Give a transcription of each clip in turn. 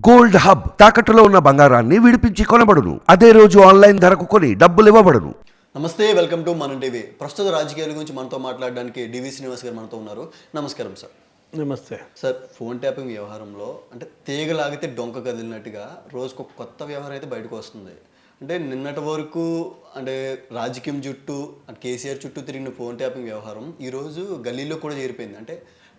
Gold hub తాకట్టులో ఉన్న బంగారాన్ని విడిపించి కొనబడును. అదే రోజు ఆన్లైన్ ధరకు కొని డబ్బులు ఇవ్వబడును. నమస్తే, వెల్కమ్ టు మనం టీవీ. ప్రస్తుత రాజకీయాల గురించి మనతో మాట్లాడడానికి డివి శ్రీనివాస్ గారు మనతో ఉన్నారు. నమస్కారం సార్. నమస్తే సార్, ఫోన్ ట్యాపింగ్ వ్యవహారంలో అంటే తీగలాగితే డొంక కదిలినట్టుగా రోజుకు ఒక కొత్త వ్యవహారం అయితే బయటకు వస్తుంది. అంటే నిన్నటి వరకు అంటే రాజకీయం చుట్టూ కేసీఆర్ చుట్టూ తిరిగిన ఫోన్ ట్యాపింగ్ వ్యవహారం ఈరోజు గల్లీలో కూడా చేరిపోయింది. అంటే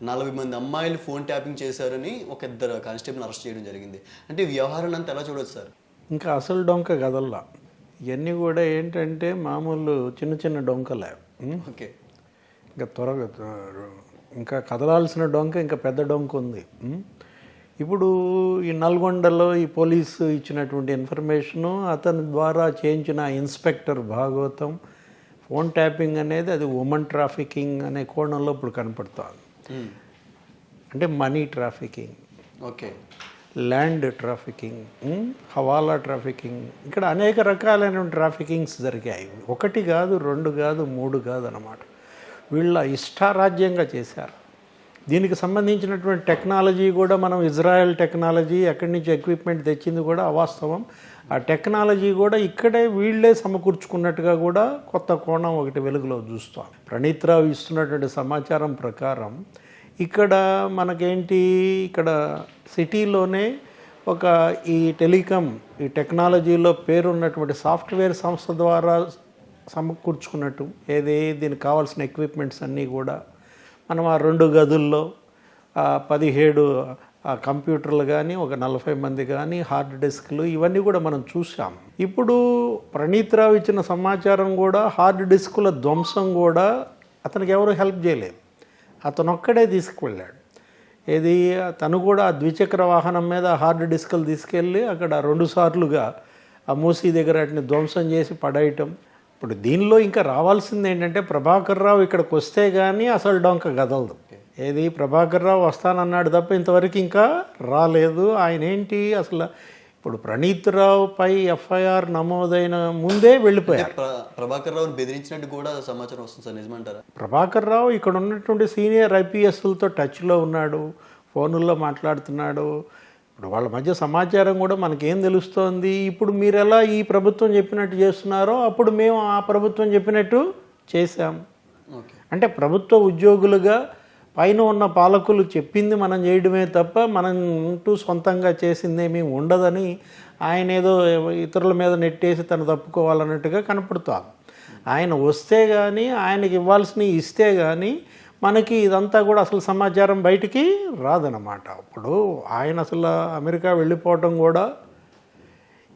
40 మంది అమ్మాయిలు ఫోన్ ట్యాపింగ్ చేశారని ఒక ఇద్దరు కానిస్టేబుల్ అరెస్ట్ చేయడం జరిగింది. అంటే ఈ వ్యవహారాన్ని అంతా ఎలా చూడొచ్చు సార్? ఇంకా అసలు డొంక కదల్లా. ఇవన్నీ కూడా ఏంటంటే మామూలు చిన్న చిన్న డొంకలే. ఓకే, ఇంకా త్వరగా ఇంకా కదలాల్సిన డొంక ఇంకా పెద్ద డొంక ఉంది. ఇప్పుడు ఈ నల్గొండలో ఈ పోలీసు ఇచ్చినటువంటి ఇన్ఫర్మేషను, అతని ద్వారా చేయించిన ఇన్స్పెక్టర్ భాగవతం, ఫోన్ ట్యాపింగ్ అనేది అది ఉమెన్ ట్రాఫికింగ్ అనే కోణంలో ఇప్పుడు కనపడుతుంది. అంటే money trafficking, okay, land trafficking, hawala trafficking, ఇక్కడ అనేక రకాలైన ట్రాఫికింగ్స్ జరిగాయి. ఒకటి కాదు, రెండు కాదు, మూడు కాదు అన్నమాట. వీళ్ళ ఇష్టారాజ్యంగా చేశారు. దీనికి సంబంధించినటువంటి టెక్నాలజీ కూడా మనం ఇజ్రాయెల్ టెక్నాలజీ ఎక్కడి నుంచి ఎక్విప్మెంట్ తెచ్చింది కూడా అవాస్తవం. ఆ టెక్నాలజీ కూడా ఇక్కడే వీళ్ళే సమకూర్చుకున్నట్టుగా కూడా కొత్త కోణం ఒకటి వెలుగులో చూస్తాం. ప్రణీత్ రావు ఇస్తున్నటువంటి సమాచారం ప్రకారం ఇక్కడ మనకేంటి, ఇక్కడ సిటీలోనే ఒక ఈ టెలికాం ఈ టెక్నాలజీలో పేరున్నటువంటి సాఫ్ట్వేర్ సంస్థ ద్వారా సమకూర్చుకున్నట్టు దీనికి కావాల్సిన ఎక్విప్మెంట్స్ అన్నీ కూడా మనం ఆ 2 గదుల్లో 17 కంప్యూటర్లు కానీ, ఒక 40 మంది కానీ, హార్డ్ డిస్క్లు, ఇవన్నీ కూడా మనం చూసాం. ఇప్పుడు ప్రణీత్ రావు ఇచ్చిన సమాచారం కూడా హార్డ్ డిస్కుల ధ్వంసం కూడా అతనికి ఎవరు హెల్ప్ చేయలేదు, అతను ఒక్కడే తీసుకువెళ్ళాడు. తను కూడా ఆ ద్విచక్ర వాహనం మీద హార్డ్ డిస్కులు తీసుకెళ్ళి అక్కడ 2 సార్లుగా ఆ మూసీ దగ్గర వాటిని ధ్వంసం చేసి పడేయటం. ఇప్పుడు దీనిలో ఇంకా రావాల్సింది ఏంటంటే ప్రభాకర్ రావు ఇక్కడికి వస్తే కానీ అసలు డొంక కదలదు. ప్రభాకర్ రావు వస్తానన్నాడు తప్ప ఇంతవరకు ఇంకా రాలేదు. ఆయన ఏంటి అసలు ఇప్పుడు ప్రణీత్ రావు పై ఎఫ్ఐఆర్ నమోదైన ముందే వెళ్ళిపోయారు. ప్రభాకర్ రావుని బెదిరించినట్టు కూడా సమాచారం వస్తుంది సార్, నిజమంటారా? ప్రభాకర్ రావు ఇక్కడ ఉన్నటువంటి సీనియర్ ఐపీఎస్లతో టచ్లో ఉన్నాడు, ఫోనుల్లో మాట్లాడుతున్నాడు. ఇప్పుడు వాళ్ళ మధ్య సమాచారం కూడా మనకేం తెలుస్తోంది, ఇప్పుడు మీరు ఎలా ఈ ప్రభుత్వం చెప్పినట్టు చేస్తున్నారో అప్పుడు మేము ఆ ప్రభుత్వం చెప్పినట్టు చేశాం. అంటే ప్రభుత్వ ఉద్యోగులుగా పైన ఉన్న పాలకులు చెప్పింది మనం చేయడమే తప్ప మనం అంటూ సొంతంగా చేసిందేమీ ఉండదని ఆయన ఏదో ఇతరుల మీద నెట్టేసి తను తప్పుకోవాలన్నట్టుగా కనపడుతుంది. ఆయన వస్తే కానీ, ఆయనకి ఇవ్వాల్సినవి ఇస్తే కానీ మనకి ఇదంతా కూడా అసలు సమాచారం బయటికి రాదనమాట. ఇప్పుడు ఆయన అసలు అమెరికా వెళ్ళిపోవటం కూడా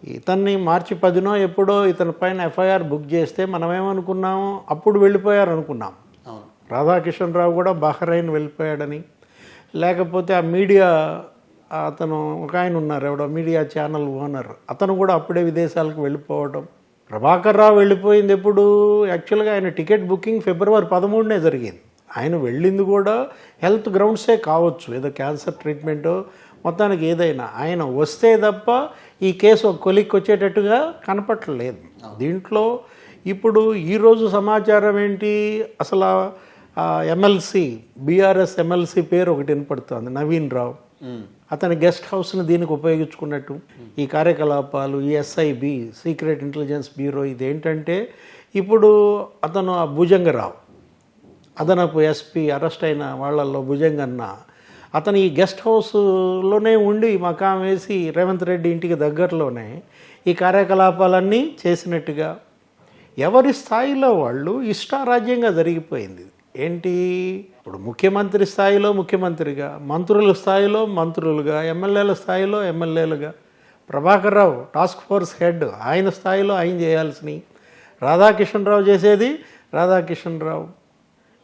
ఇతన్ని మార్చి 10నో ఎప్పుడో ఇతని పైన ఎఫ్ఐఆర్ బుక్ చేస్తే మనమేమనుకున్నాము, అప్పుడు వెళ్ళిపోయారు అనుకున్నాం. రాధాకిషన్ రావు కూడా బహ్రెయిన్ వెళ్ళిపోయాడని, లేకపోతే ఆ మీడియా అతను ఒక ఆయన ఉన్నారు, ఎవడో మీడియా ఛానల్ ఓనర్, అతను కూడా అప్పుడే విదేశాలకు వెళ్ళిపోవడం. ప్రభాకర్ రావు వెళ్ళిపోయింది ఎప్పుడు, యాక్చువల్గా ఆయన టికెట్ బుకింగ్ ఫిబ్రవరి 13నే జరిగింది. ఆయన వెళ్ళింది కూడా హెల్త్ గ్రౌండ్సే కావచ్చు, ఏదో క్యాన్సర్ ట్రీట్మెంటో మొత్తానికి ఏదైనా. ఆయన వస్తే తప్ప ఈ కేసు ఒక కొలిక్కి వచ్చేటట్టుగా కనపట్టలేదు. దీంట్లో ఇప్పుడు ఈరోజు సమాచారం ఏంటి, అసలు ఎమ్మెల్సీ బీఆర్ఎస్ ఎమ్మెల్సీ పేరు ఒకటి వినపడుతుంది, నవీన్ రావు. అతని గెస్ట్ హౌస్ని దీనికి ఉపయోగించుకున్నట్టు ఈ కార్యకలాపాలు, ఈ ఎస్ఐబి సీక్రెట్ ఇంటెలిజెన్స్ బ్యూరో, ఇదేంటంటే ఇప్పుడు అతను ఆ భుజంగరావు అదనపు ఎస్పీ అరెస్ట్ అయిన వాళ్ళల్లో భుజంగన్న, అతను ఈ గెస్ట్ హౌస్లోనే ఉండి మకాం వేసి రేవంత్ రెడ్డి ఇంటికి దగ్గరలోనే ఈ కార్యకలాపాలన్నీ చేసినట్టుగా ఎవరి స్థాయిలో వాళ్ళు ఇష్టారాజ్యంగా జరిగిపోయింది. ఏంటి, ఇప్పుడు ముఖ్యమంత్రి స్థాయిలో ముఖ్యమంత్రిగా, మంత్రుల స్థాయిలో మంత్రులుగా, ఎమ్మెల్యేల స్థాయిలో ఎమ్మెల్యేలుగా, Prabhakar Rao task force head, ఆయన స్థాయిలో ఆయన చేయాల్సినవి, రాధాకిషన్ రావు చేసేది రాధాకిషన్ రావు.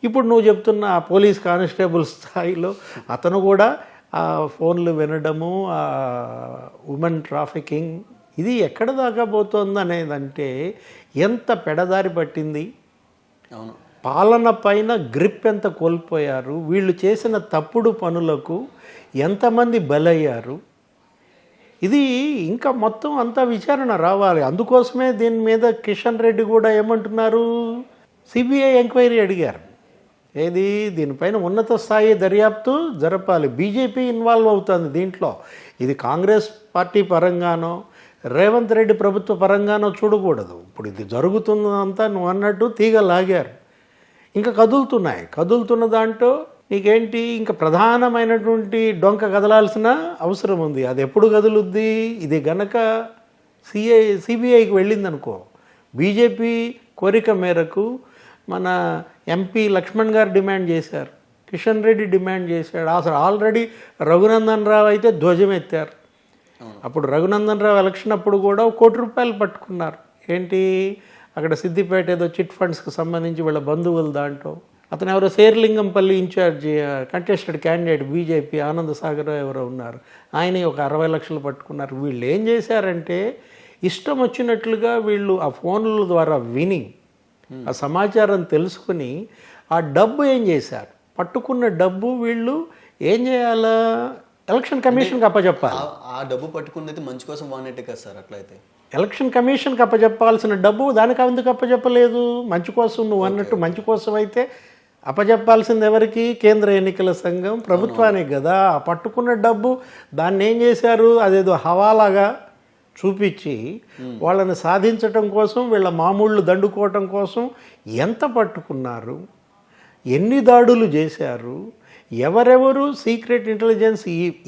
ఇప్పుడు నువ్వు చెప్తున్న ఆ పోలీస్ కానిస్టేబుల్ స్థాయిలో అతను కూడా ఆ ఫోన్లు వినడము, ఆ ఉమెన్ ట్రాఫికింగ్, ఇది ఎక్కడ దాకా పోతుంది అనేదంటే ఎంత పెడదారి పట్టింది. అవును, పాలన పైన గ్రిప్ ఎంత కోల్పోయారు, వీళ్ళు చేసిన తప్పుడు పనులకు ఎంతమంది బలయ్యారు, ఇది ఇంకా మొత్తం అంతా విచారణ రావాలి. అందుకోసమే దీని మీద కిషన్ రెడ్డి కూడా ఏమంటున్నారు, సిబిఐ ఎంక్వైరీ అడిగారు. ఏది దీనిపైన ఉన్నత స్థాయి దర్యాప్తు జరపాలి. బీజేపీ ఇన్వాల్వ్ అవుతుంది దీంట్లో. ఇది కాంగ్రెస్ పార్టీ పరంగానో రేవంత్ రెడ్డి ప్రభుత్వ పరంగానో చూడకూడదు. ఇప్పుడు ఇది జరుగుతున్నదంతా నువ్వు అన్నట్టు తీగ లాగారు, ఇంకా కదులుతున్న దాంట్లో నీకేంటి ఇంకా ప్రధానమైనటువంటి డొంక కదలాల్సిన అవసరం ఉంది. అది ఎప్పుడు కదులుద్ది? ఇది గనక సిబిఐకి వెళ్ళిందనుకో, బీజేపీ కోరిక మేరకు మన ఎంపీ లక్ష్మణ్ గారు డిమాండ్ చేశారు, కిషన్ రెడ్డి డిమాండ్ చేశాడు. అసలు ఆల్రెడీ రఘునందన్ రావు అయితే ధ్వజం ఎత్తారు. అప్పుడు రఘునందన్ రావు ఎలక్షన్ అప్పుడు కూడా ₹1 కోటి పట్టుకున్నారు. ఏంటి అక్కడ సిద్దిపేట ఏదో చిట్ ఫండ్స్కి సంబంధించి వీళ్ళ బంధువులు దాంట్లో అతను ఎవరో Serilingampally incharge contested candidate BJP Anand Sagar ఎవరో ఉన్నారు, ఆయన ఒక 60 లక్షలు పట్టుకున్నారు. వీళ్ళు ఏం చేశారంటే ఇష్టం వచ్చినట్లుగా వీళ్ళు ఆ ఫోన్ల ద్వారా విని ఆ సమాచారం తెలుసుకుని ఆ డబ్బు ఏం చేశారు, పట్టుకున్న డబ్బు వీళ్ళు ఏం చేయాలా, ఎలక్షన్ కమిషన్కి అప్పచెప్పాలి. ఆ డబ్బు పట్టుకున్నది మంచి కోసం వాడినట్టే కదా సార్. అట్లయితే ఎలక్షన్ కమిషన్కి అప్పచెప్పాల్సిన డబ్బు దానికి ఎందుకు అప్పచెప్పలేదు? మంచి కోసం, నువ్వు అన్నట్టు మంచి కోసం అయితే అప్పచెప్పాల్సింది ఎవరికి? కేంద్ర ఎన్నికల సంఘం ప్రభుత్వానికి కదా. ఆ పట్టుకున్న డబ్బు దాన్ని ఏం చేశారు, అదేదో హవాలాగా చూపించి వాళ్ళని సాధించటం కోసం, వీళ్ళ మామూళ్ళు దండుకోవటం కోసం ఎంత పట్టుకున్నారు, ఎన్ని దాడులు చేశారు, ఎవరెవరు సీక్రెట్ ఇంటెలిజెన్స్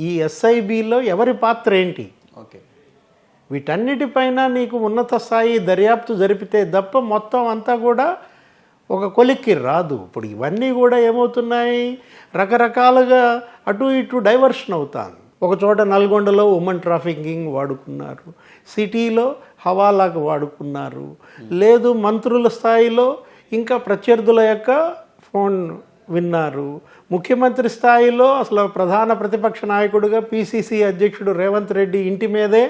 ఈ ఎస్ఐబిలో ఎవరి పాత్ర ఏంటి, ఓకే, వీటన్నిటిపైన నీకు ఉన్నత స్థాయి దర్యాప్తు జరిపితే తప్ప మొత్తం అంతా కూడా ఒక కొలిక్కి రాదు. ఇప్పుడు ఇవన్నీ కూడా ఏమవుతున్నాయి, రకరకాలుగా అటు ఇటు డైవర్షన్ అవుతాను. ఒక చోట నల్గొండలో ఉమెన్ ట్రాఫికింగ్ వాడుకున్నారు, సిటీలో హవాలాకు వాడుకున్నారు, లేదు మంత్రుల స్థాయిలో ఇంకా ప్రత్యర్థుల యొక్క ఫోన్ విన్నారు, ముఖ్యమంత్రి స్థాయిలో అసలు ప్రధాన ప్రతిపక్ష నాయకుడిగా పిసిసి అధ్యక్షుడు రేవంత్ రెడ్డి ఇంటి మీదే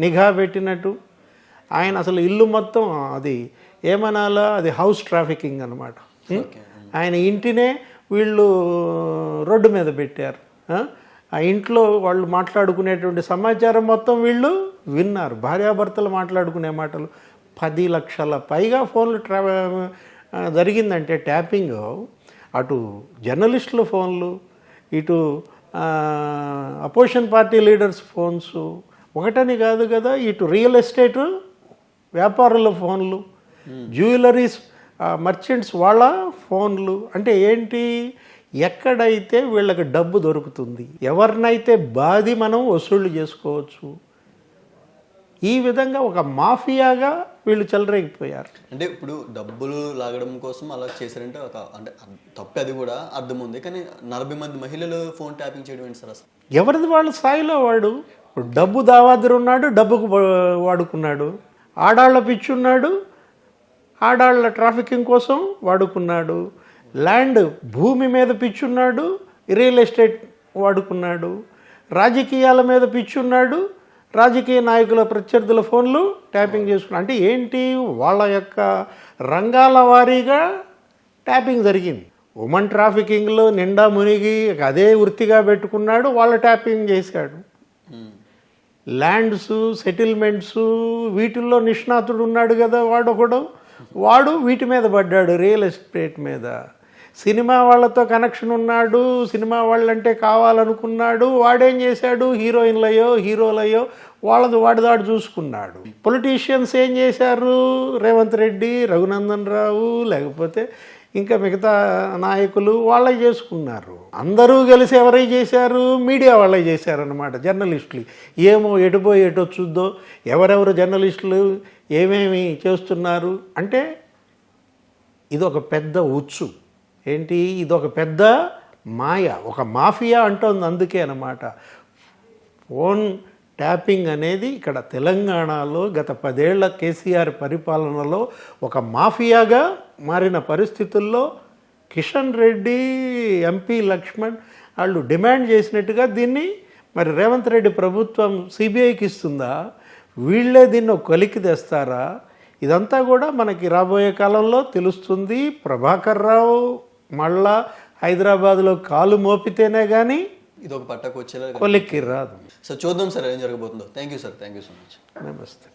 నిఘా పెట్టినట్టు, ఆయన అసలు ఇల్లు మొత్తం అది ఏమనాలా, అది హౌస్ ట్రాఫికింగ్ అనమాట. ఆయన ఇంటినే వీళ్ళు రోడ్డు మీద పెట్టారు. ఆ ఇంట్లో వాళ్ళు మాట్లాడుకునేటువంటి సమాచారం మొత్తం వీళ్ళు విన్నారు. భార్యాభర్తలు మాట్లాడుకునే మాటలు 10 లక్షల పైగా ఫోన్లు జరిగిందంటే ట్యాపింగ్. అటు జర్నలిస్టుల ఫోన్లు, ఇటు అపోజిషన్ పార్టీ లీడర్స్ ఫోన్స్, ఒకటని కాదు కదా, ఇటు రియల్ ఎస్టేట్ వ్యాపారుల ఫోన్లు, జ్యువెలరీస్ మర్చెంట్స్ వాళ్ళ ఫోన్లు. అంటే ఏంటి, ఎక్కడైతే వీళ్ళకి డబ్బు దొరుకుతుంది, ఎవరినైతే బాధి మనం వసూళ్ళు చేసుకోవచ్చు, ఈ విధంగా ఒక మాఫియాగా వీళ్ళు చెలరేగిపోయారు. అంటే ఇప్పుడు డబ్బులు లాగడం కోసం అలా చేశారంటే ఒక అంటే తప్పే, అది కూడా అర్థం ఉంది. కానీ 40 మంది మహిళలు ఫోన్ ట్యాపింగ్ చేయడం ఏంటి సార్ అసలు? ఎవరిది వాళ్ళ స్థాయిలో వాడు. డబ్బు దావాదిరు ఉన్నాడు, డబ్బుకు వాడుకున్నాడు. ఆడాళ్ళ పిచ్చున్నాడు, ఆడాళ్ళ ట్రాఫికింగ్ కోసం వాడుకున్నాడు. ల్యాండ్ భూమి మీద పిచ్చున్నాడు, రియల్ ఎస్టేట్ వాడుకున్నాడు. రాజకీయాల మీద పిచ్చున్నాడు, రాజకీయ నాయకుల ప్రత్యర్థుల ఫోన్లు ట్యాపింగ్ చేసుకున్నాడు. అంటే ఏంటి, వాళ్ళ యొక్క రంగాల వారీగా ట్యాపింగ్ జరిగింది. ఉమెన్ ట్రాఫికింగ్లో నిండా మునిగి అదే వృత్తిగా పెట్టుకున్నాడు, వాళ్ళ ట్యాపింగ్ చేశాడు. ల్యాండ్స్, సెటిల్మెంట్స్, వీటిల్లో నిష్ణాతుడు ఉన్నాడు కదా వాడు వీటి మీద పడ్డాడు, రియల్ ఎస్టేట్ మీద. సినిమా వాళ్ళతో కనెక్షన్ ఉన్నాడు, సినిమా వాళ్ళంటే కావాలనుకున్నాడు, వాడేం చేశాడు, హీరోలయో వాడి దాడు చూసుకున్నాడు. పొలిటీషియన్స్ ఏం చేశారు, రేవంత్ రెడ్డి, రఘునందన్ రావు, లేకపోతే ఇంకా మిగతా నాయకులు వాళ్ళే చేసుకున్నారు. అందరూ కలిసి ఎవరై చేశారు, మీడియా వాళ్ళే చేశారనమాట, జర్నలిస్టులు. ఏమో ఎటుపోయి ఎటో చూద్దో, ఎవరెవరు జర్నలిస్టులు ఏమేమి చేస్తున్నారు అంటే ఇదొక పెద్ద ఉచ్చు. ఏంటి, ఇదొక పెద్ద మాయ, ఒక మాఫియా అంటోంది. అందుకే అన్నమాట ఫోన్ ట్యాపింగ్ అనేది ఇక్కడ తెలంగాణలో గత 10 ఏళ్ల కేసీఆర్ పరిపాలనలో ఒక మాఫియాగా మారిన పరిస్థితుల్లో కిషన్ రెడ్డి, ఎంపీ లక్ష్మణ్ వాళ్ళు డిమాండ్ చేసినట్టుగా దీన్ని మరి రేవంత్ రెడ్డి ప్రభుత్వం సిబిఐకి ఇస్తుందా, వీళ్ళే దీన్ని ఒక కొలికి తెస్తారా, ఇదంతా కూడా మనకి రాబోయే కాలంలో తెలుస్తుంది. ప్రభాకర్ రావు మళ్ళా హైదరాబాద్లో కాలు మోపితేనే కానీ ఇది ఒక పట్టకు వచ్చేలా కొలిక్కి రాదు. సో చూద్దాం సార్ ఏం జరగబోతుందో. Thank you sir, thank you so much. నమస్తే.